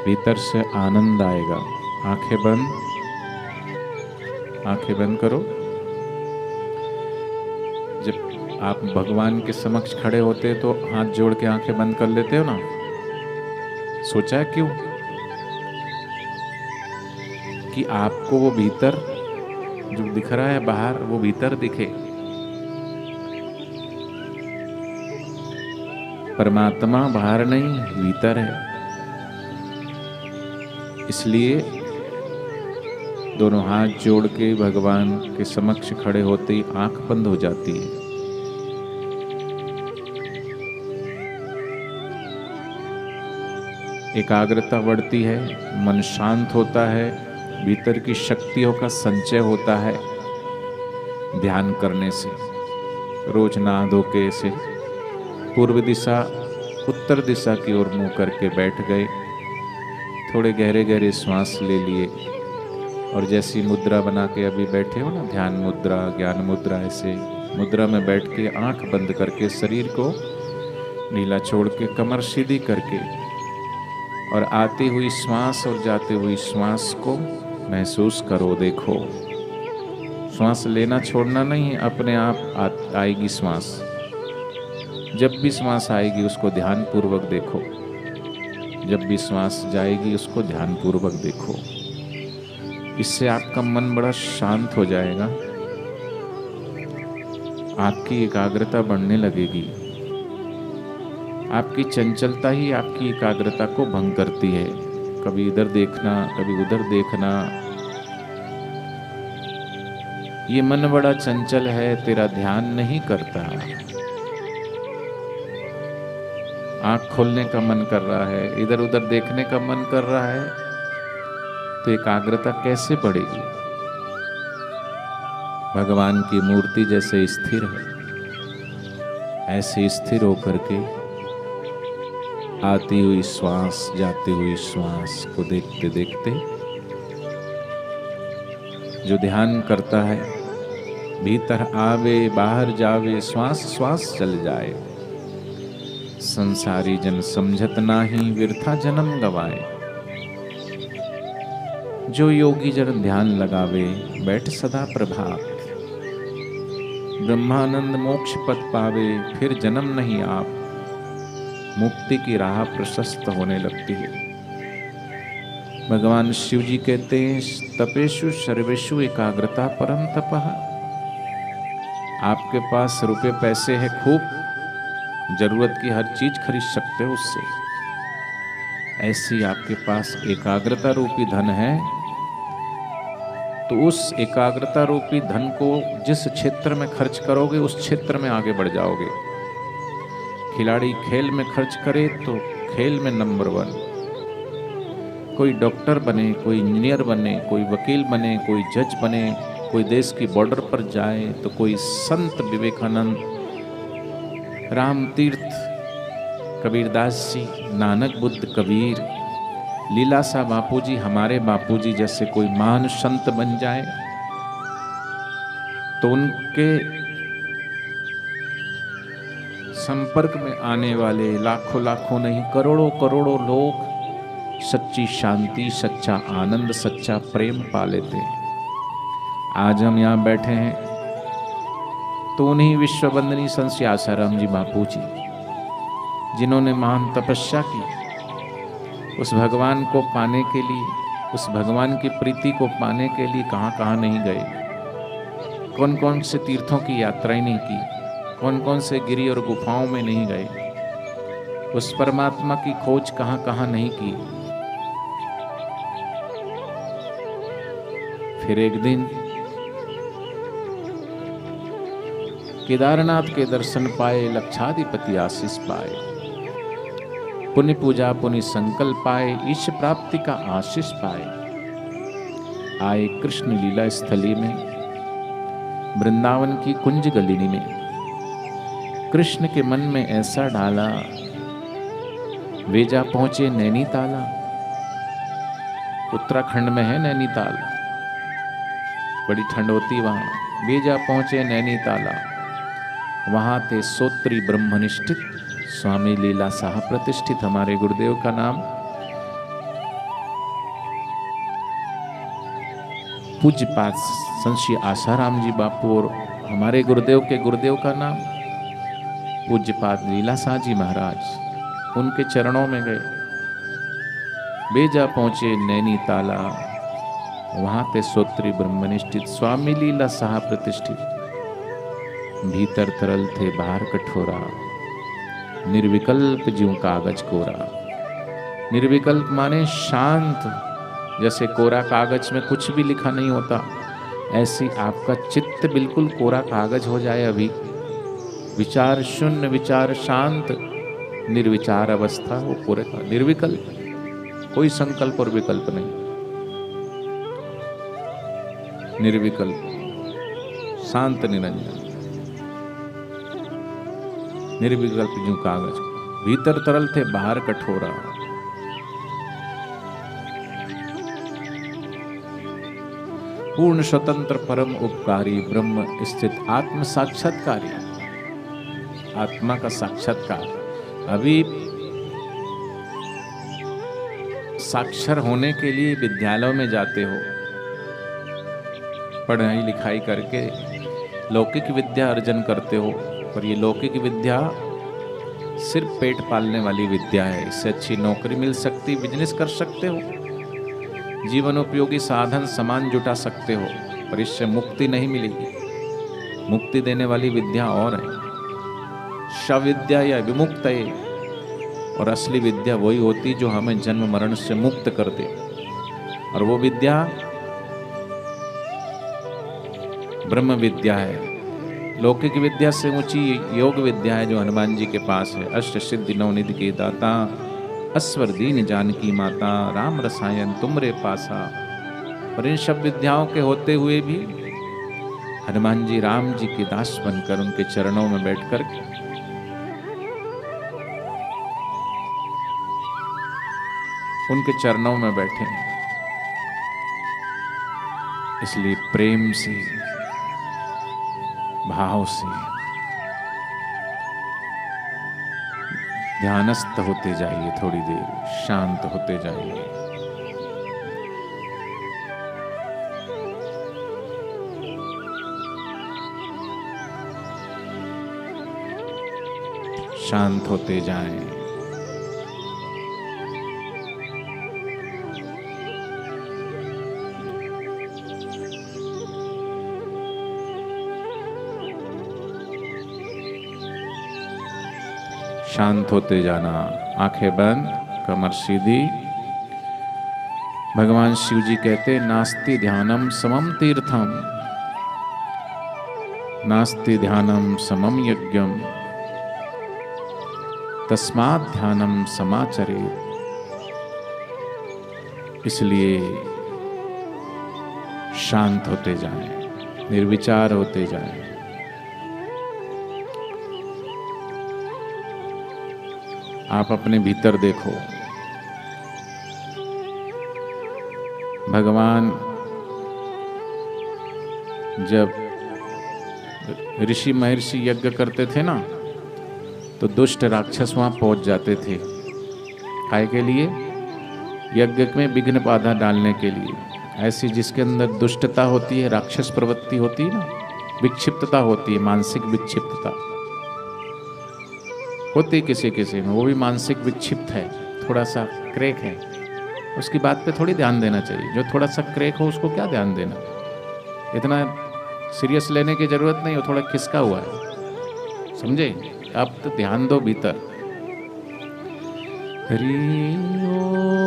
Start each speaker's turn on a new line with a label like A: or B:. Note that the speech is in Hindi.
A: भीतर से आनंद आएगा। आंखें बंद करो। जब आप भगवान के समक्ष खड़े होते तो हाथ जोड़ के आंखें बंद कर लेते हो ना, सोचा है क्यों? कि आपको वो भीतर जो दिख रहा है बाहर, वो भीतर दिखे। परमात्मा बाहर नहीं, भीतर है। इसलिए दोनों हाथ जोड़ के भगवान के समक्ष खड़े होते ही आंख बंद हो जाती है। एकाग्रता बढ़ती है, मन शांत होता है, भीतर की शक्तियों का संचय होता है। ध्यान करने से रोज नहा धो के से पूर्व दिशा उत्तर दिशा की ओर मुंह करके बैठ गए, थोड़े गहरे गहरे श्वास ले लिए और जैसी मुद्रा बना के अभी बैठे हो ना, ध्यान मुद्रा, ज्ञान मुद्रा, ऐसे मुद्रा में बैठ के आंख बंद करके शरीर को नीला छोड़ के कमर सीधी करके और आती हुई श्वास और जाती हुई श्वास को महसूस करो। देखो, श्वास लेना छोड़ना नहीं, अपने आप आएगी श्वास। जब भी श्वास आएगी उसको ध्यान पूर्वक देखो, जब भी श्वास जाएगी उसको ध्यान पूर्वक देखो। इससे आपका मन बड़ा शांत हो जाएगा, आपकी एकाग्रता बढ़ने लगेगी। आपकी चंचलता ही आपकी एकाग्रता को भंग करती है। कभी इधर देखना, कभी उधर देखना। ये मन बड़ा चंचल है, तेरा ध्यान नहीं करता। आंख खोलने का मन कर रहा है, इधर उधर देखने का मन कर रहा है, तो एकाग्रता कैसे बढ़ेगी? भगवान की मूर्ति जैसे स्थिर है, ऐसे स्थिर होकर के आती हुई श्वास, जाती हुई श्वास को देखते देखते जो ध्यान करता है, भीतर आवे बाहर जावे, श्वास श्वास चल जाए। संसारी जन समझत नाही, व्यर्था जन्म गवाए। जो योगी जन ध्यान लगावे, बैठ सदा प्रभात। ब्रह्मानंद मोक्ष पद पावे, फिर जन्म नहीं आप। मुक्ति की राह प्रशस्त होने लगती है। भगवान शिव जी कहते हैं, तपेशु सर्वेशु एकाग्रता परम तपः। आपके पास रुपए पैसे है खूब, जरूरत की हर चीज खरीद सकते हो उससे। ऐसी आपके पास एकाग्रता रूपी धन है, तो उस एकाग्रता रूपी धन को जिस क्षेत्र में खर्च करोगे उस क्षेत्र में आगे बढ़ जाओगे। खिलाड़ी खेल में खर्च करे तो खेल में नंबर 1। कोई डॉक्टर बने, कोई इंजीनियर बने, कोई वकील बने, कोई जज बने, कोई देश की बॉर्डर पर जाए, तो कोई संत विवेकानंद, राम तीर्थ, कबीरदास जी, नानक बुद्ध, कबीर, लीलाशाह बापूजी, हमारे बापूजी जैसे कोई महान संत बन जाए, तो उनके संपर्क में आने वाले लाखों लाखों नहीं, करोड़ों करोड़ों लोग सच्ची शांति, सच्चा आनंद, सच्चा प्रेम पा लेते हैं। आज हम यहाँ बैठे हैं तो उन्हीं विश्ववंदनी संत श्री आसाराम जी बापू जी, जिन्होंने महान तपस्या की, उस भगवान को पाने के लिए, उस भगवान की प्रीति को पाने के लिए कहाँ कहाँ नहीं गए, कौन कौन से तीर्थों की यात्राएं नहीं की, कौन कौन से गिरी और गुफाओं में नहीं गए, उस परमात्मा की खोज कहाँ कहाँ नहीं की। फिर एक दिन केदारनाथ के दर्शन पाए, लक्षाधिपति आशीष पाए, पुण्य पूजा पुण्य संकल्प पाए, ईश प्राप्ति का आशीष पाए। आए कृष्ण लीला स्थली में, वृंदावन की कुंज गलिनी में। कृष्ण के मन में ऐसा डाला, वे जा पहुंचे नैनीताला। उत्तराखंड में है नैनीताल, बड़ी ठंड होती वहां। वे जा पहुंचे नैनीताला, वहां थे सोत्री ब्रह्मनिष्ठित स्वामी लीला शाह प्रतिष्ठित, हमारे गुरुदेव का नाम पूज्यपाद संत श्री आसाराम जी बापू और हमारे गुरुदेव के गुरुदेव का नाम पूज्यपाद लीलाशाह जी महाराज, उनके चरणों में गए। बेजा पहुंचे नैनीताला, वहां ते सोत्री ब्रह्मनिष्ठित स्वामी लीलाशाह प्रतिष्ठित। भीतर तरल थे बाहर कठोरा, निर्विकल्प ज्यों कागज कोरा। निर्विकल्प माने शांत, जैसे कोरा कागज में कुछ भी लिखा नहीं होता, ऐसी आपका चित्त बिल्कुल कोरा कागज हो जाए अभी। विचार शून्य, विचार शांत, निर्विचार अवस्था वो पूरे का निर्विकल्प, कोई संकल्प और विकल्प नहीं, निर्विकल्प शांत निरंजन, निर्विकल्प ज्यों कागज। भीतर तरल थे बाहर कठोरा। पूर्ण स्वतंत्र परम उपकारी ब्रह्म स्थित आत्म साक्षात्कारी, आत्मा का साक्षात्कार। अभी साक्षर होने के लिए विद्यालयों में जाते हो, पढ़ाई लिखाई करके लौकिक विद्या अर्जन करते हो, पर ये लौकिक विद्या सिर्फ पेट पालने वाली विद्या है। इससे अच्छी नौकरी मिल सकती, बिजनेस कर सकते हो, जीवन उपयोगी साधन सामान जुटा सकते हो, पर इससे मुक्ति नहीं मिलेगी। मुक्ति देने वाली विद्या और है, शविद्या या विमुक्त है, और असली विद्या वही होती जो हमें जन्म मरण से मुक्त कर दे। और वो विद्या ब्रह्म विद्या है। लौकिक विद्या से ऊंची योग विद्या है जो हनुमान जी के पास है। अष्ट सिद्धि नवनिधि के दाता, अस्वर दीन जानकी माता, राम रसायन तुमरे पासा। और इन सब विद्याओं के होते हुए भी हनुमान जी राम जी के दास बनकर उनके चरणों में बैठकर उनके चरणों में बैठे। इसलिए प्रेम से, भाव से ध्यानस्थ होते जाइए, थोड़ी देर शांत होते जाइए। शांत होते जाएं। शांत होते जाना, आंखें बंद, कमर सीधी। भगवान शिव जी कहते नास्ति ध्यानम समम तीर्थम, नास्ति ध्यानम समम यज्ञम, तस्मात् ध्यानम समाचरे। इसलिए शांत होते जाएं, निर्विचार होते जाएं। आप अपने भीतर देखो, भगवान जब ऋषि महर्षि यज्ञ करते थे ना, तो दुष्ट राक्षस वहां पहुंच जाते थे। काय के लिए? यज्ञ में विघ्न बाधा डालने के लिए। ऐसी जिसके अंदर दुष्टता होती है, राक्षस प्रवृत्ति होती है ना, विक्षिप्तता होती है, मानसिक विक्षिप्तता होती किसी किसी में, वो भी मानसिक विक्षिप्त है, थोड़ा सा क्रैक है, उसकी बात पे थोड़ी ध्यान देना चाहिए। जो थोड़ा सा क्रैक हो उसको क्या ध्यान देना, इतना सीरियस लेने की जरूरत नहीं हो, थोड़ा खिसका हुआ है, समझे? अब तो ध्यान दो भीतर। हरि ओम।